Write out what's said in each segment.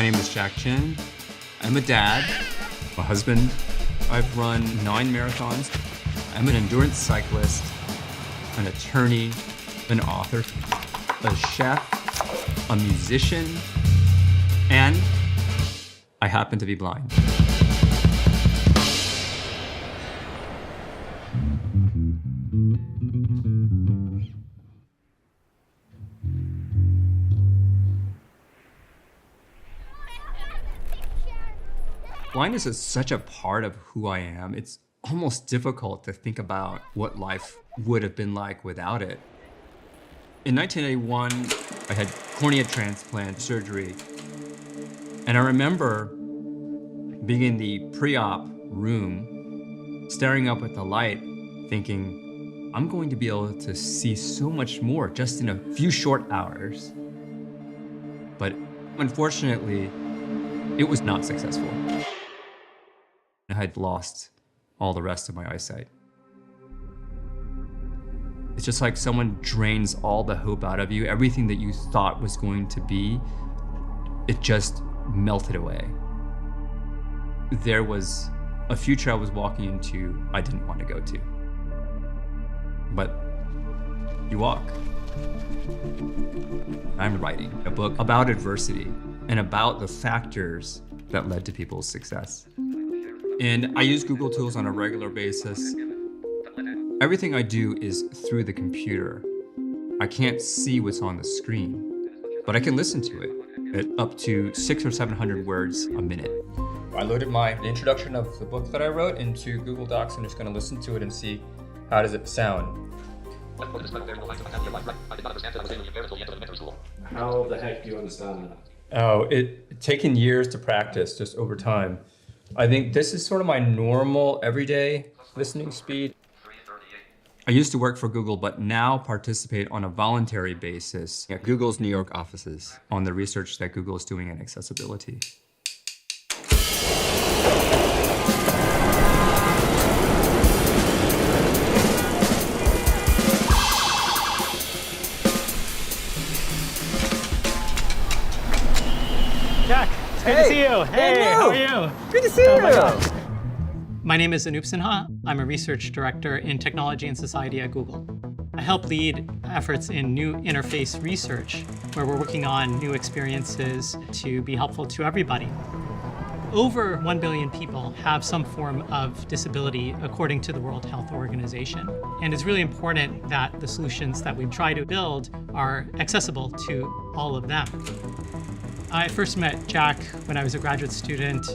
My name is Jack Chin. I'm a dad, a husband. I've run 9 marathons. I'm an endurance cyclist, an attorney, an author, a chef, a musician, and I happen to be blind. Blindness is such a part of who I am. It's almost difficult to think about what life would have been like without it. In 1981, I had cornea transplant surgery. And I remember being in the pre-op room, staring up at the light, thinking, I'm going to be able to see so much more just in a few short hours. But unfortunately, it was not successful. I had lost all the rest of my eyesight. It's just like someone drains all the hope out of you. Everything that you thought was going to be, it just melted away. There was a future I was walking into I didn't want to go to. But you walk. I'm writing a book about adversity and about the factors that led to people's success. And I use Google tools on a regular basis. Everything I do is through the computer. I can't see what's on the screen, but I can listen to it at up to 600 or 700 words a minute. I loaded the introduction of the book that I wrote into Google Docs. I'm just going to listen to it and see how does it sound. How the heck do you understand that? Oh, it's taken years to practice just over time. I think this is sort of my normal, everyday listening speed. I used to work for Google, but now participate on a voluntary basis at Google's New York offices on the research that Google is doing in accessibility. Jack, it's good to see you. Hey, how are you? Good to see you. My name is Anup Sinha. I'm a research director in technology and society at Google. I help lead efforts in new interface research, where we're working on new experiences to be helpful to everybody. Over 1 billion people have some form of disability according to the World Health Organization. And it's really important that the solutions that we try to build are accessible to all of them. I first met Jack when I was a graduate student.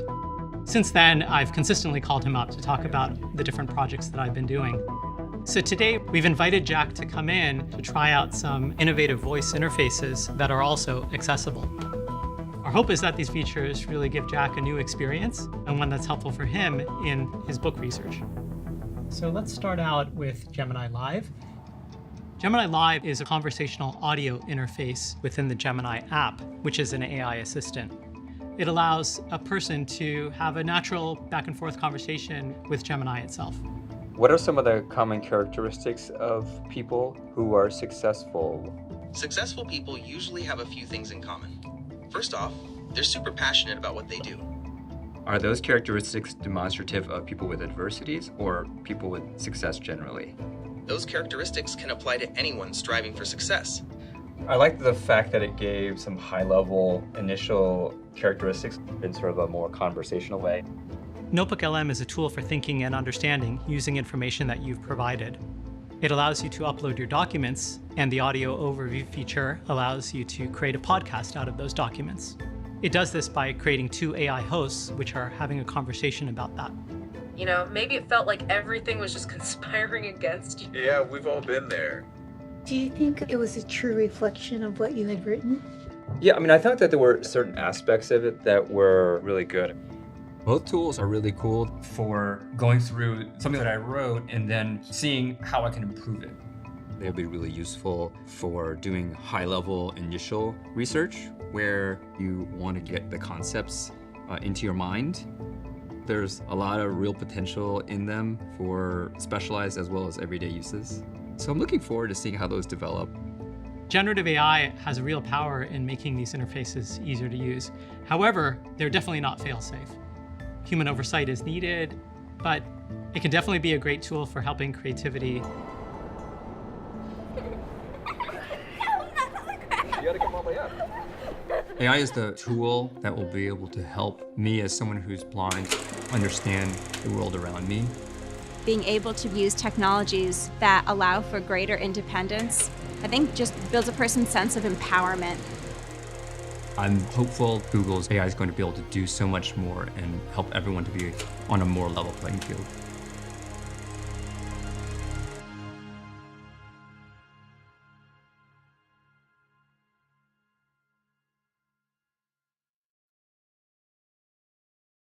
Since then, I've consistently called him up to talk about the different projects that I've been doing. So today, we've invited Jack to come in to try out some innovative voice interfaces that are also accessible. Our hope is that these features really give Jack a new experience and one that's helpful for him in his book research. So let's start out with Gemini Live. Gemini Live is a conversational audio interface within the Gemini app, which is an AI assistant. It allows a person to have a natural back and forth conversation with Gemini itself. What are some of the common characteristics of people who are successful? Successful people usually have a few things in common. First off, they're super passionate about what they do. Are those characteristics demonstrative of people with adversities or people with success generally? Those characteristics can apply to anyone striving for success. I like the fact that it gave some high-level initial characteristics in sort of a more conversational way. Notebook LM is a tool for thinking and understanding using information that you've provided. It allows you to upload your documents, and the audio overview feature allows you to create a podcast out of those documents. It does this by creating 2 AI hosts, which are having a conversation about that. You know, maybe it felt like everything was just conspiring against you. Yeah, we've all been there. Do you think it was a true reflection of what you had written? Yeah, I mean, I thought that there were certain aspects of it that were really good. Both tools are really cool for going through something that I wrote and then seeing how I can improve it. They'll be really useful for doing high-level initial research where you want to get the concepts into your mind. There's a lot of real potential in them for specialized as well as everyday uses. So I'm looking forward to seeing how those develop. Generative AI has a real power in making these interfaces easier to use. However, they're definitely not fail-safe. Human oversight is needed, but it can definitely be a great tool for helping creativity. AI is the tool that will be able to help me as someone who's blind understand the world around me. Being able to use technologies that allow for greater independence, I think just builds a person's sense of empowerment. I'm hopeful Google's AI is going to be able to do so much more and help everyone to be on a more level playing field.